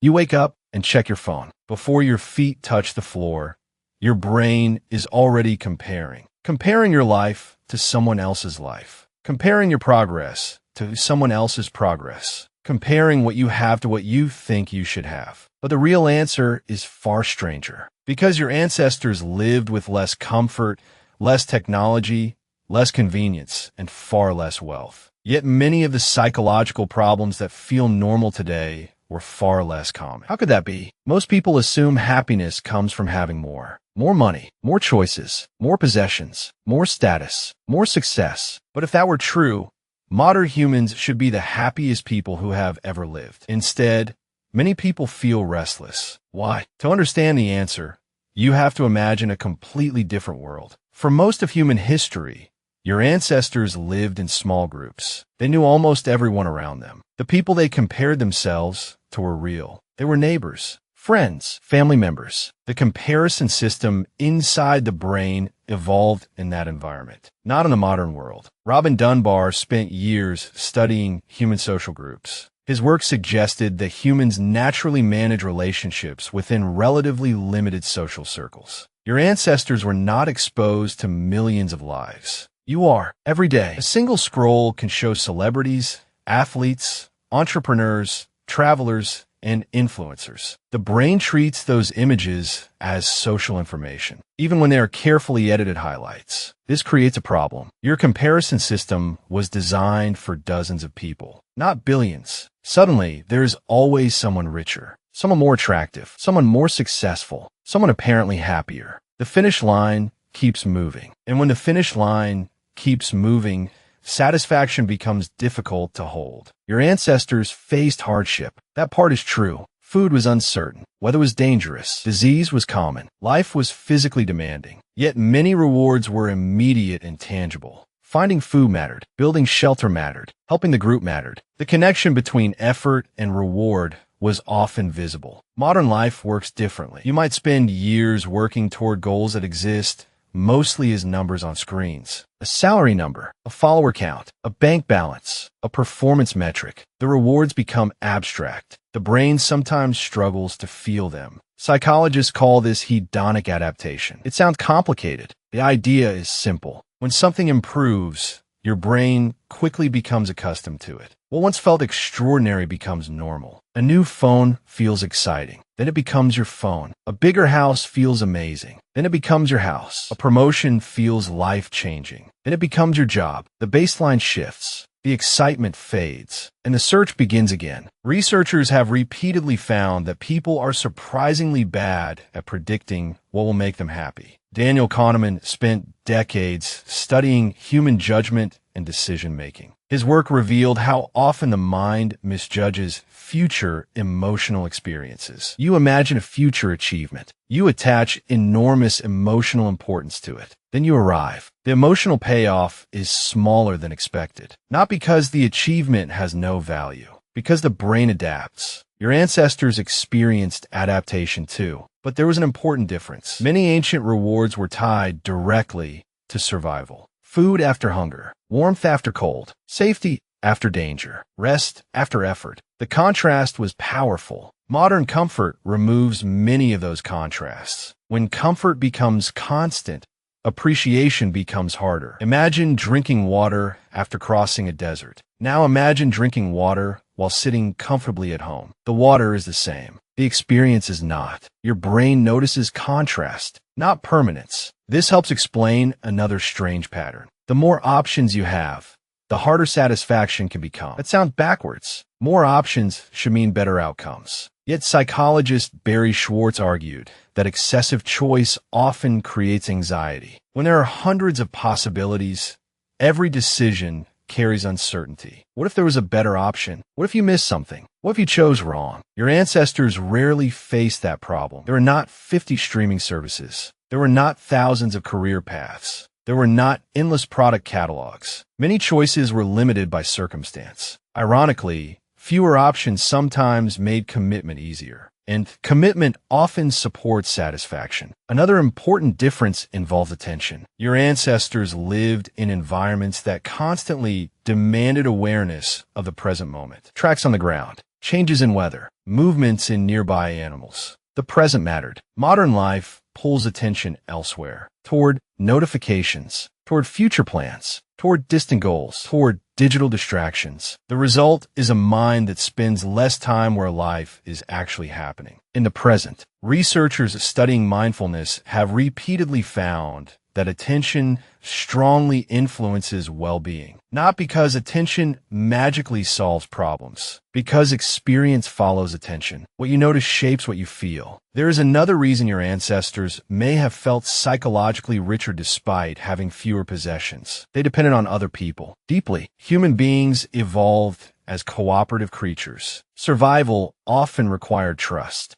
You wake up and check your phone. Before your feet touch the floor, your brain is already comparing your life to someone else's life, comparing your progress to someone else's progress, comparing what you have to what you think you should have. But the real answer is far stranger. Because your ancestors lived with less comfort, less technology, less convenience, and far less wealth. Yet many of the psychological problems that feel normal today were far less common. How could that be? Most people assume happiness comes from having more. More money, more choices, more possessions, more status, more success. But if that were true, modern humans should be the happiest people who have ever lived. Instead, many people feel restless. Why? To understand the answer, you have to imagine a completely different world. For most of human history, your ancestors lived in small groups. They knew almost everyone around them. The people they compared themselves to were real. They were neighbors, friends, family members. The comparison system inside the brain evolved in that environment, not in the modern world. Robin Dunbar spent years studying human social groups. His work suggested that humans naturally manage relationships within relatively limited social circles. Your ancestors were not exposed to millions of lives. You are, every day. A single scroll can show celebrities, athletes, entrepreneurs, travelers, and influencers. The brain treats those images as social information, even when they are carefully edited highlights. This creates a problem. Your comparison system was designed for dozens of people, not billions. Suddenly, there is always someone richer, someone more attractive, someone more successful, someone apparently happier. The finish line keeps moving. And when the finish line keeps moving, satisfaction becomes difficult to hold. Your ancestors faced hardship. That part is true. Food was uncertain. Weather was dangerous. Disease was common. Life was physically demanding. Yet many rewards were immediate and tangible. Finding food mattered. Building shelter mattered. Helping the group mattered. The connection between effort and reward was often visible. Modern life works differently. You might spend years working toward goals that exist mostly as numbers on screens. A salary number, a follower count, a bank balance, a performance metric. The rewards become abstract. The brain sometimes struggles to feel them. Psychologists call this hedonic adaptation. It sounds complicated. The idea is simple. When something improves, your brain quickly becomes accustomed to it. What once felt extraordinary becomes normal. A new phone feels exciting. Then it becomes your phone. A bigger house feels amazing. Then it becomes your house. A promotion feels life-changing. Then it becomes your job. The baseline shifts. The excitement fades, and the search begins again. Researchers have repeatedly found that people are surprisingly bad at predicting what will make them happy. Daniel Kahneman spent decades studying human judgment and decision-making. His work revealed how often the mind misjudges future emotional experiences. You imagine a future achievement. You attach enormous emotional importance to it. Then you arrive. The emotional payoff is smaller than expected. Not because the achievement has no value, because the brain adapts. Your ancestors experienced adaptation too, but there was an important difference. Many ancient rewards were tied directly to survival. Food after hunger, warmth after cold, safety after danger, rest after effort. The contrast was powerful. Modern comfort removes many of those contrasts. When comfort becomes constant, appreciation becomes harder. Imagine drinking water after crossing a desert. Now imagine drinking water while sitting comfortably at home. The water is the same. The experience is not. Your brain notices contrast, not permanence. This helps explain another strange pattern. The more options you have, the harder satisfaction can become. That sounds backwards. More options should mean better outcomes. Yet psychologist Barry Schwartz argued that excessive choice often creates anxiety. When there are hundreds of possibilities, every decision carries uncertainty. What if there was a better option? What if you missed something? What if you chose wrong? Your ancestors rarely faced that problem. There were not 50 streaming services. There were not thousands of career paths. There were not endless product catalogs. Many choices were limited by circumstance. Ironically, fewer options sometimes made commitment easier, and commitment often supports satisfaction. Another important difference involves attention. Your ancestors lived in environments that constantly demanded awareness of the present moment. Tracks on the ground, changes in weather, movements in nearby animals. The present mattered. Modern life pulls attention elsewhere, toward notifications, toward future plans, toward distant goals, toward digital distractions. The result is a mind that spends less time where life is actually happening. In the present, researchers studying mindfulness have repeatedly found that attention strongly influences well-being. Not because attention magically solves problems, because experience follows attention. What you notice shapes what you feel. There is another reason your ancestors may have felt psychologically richer despite having fewer possessions. They depended on other people deeply. Human beings evolved as cooperative creatures. Survival often required trust.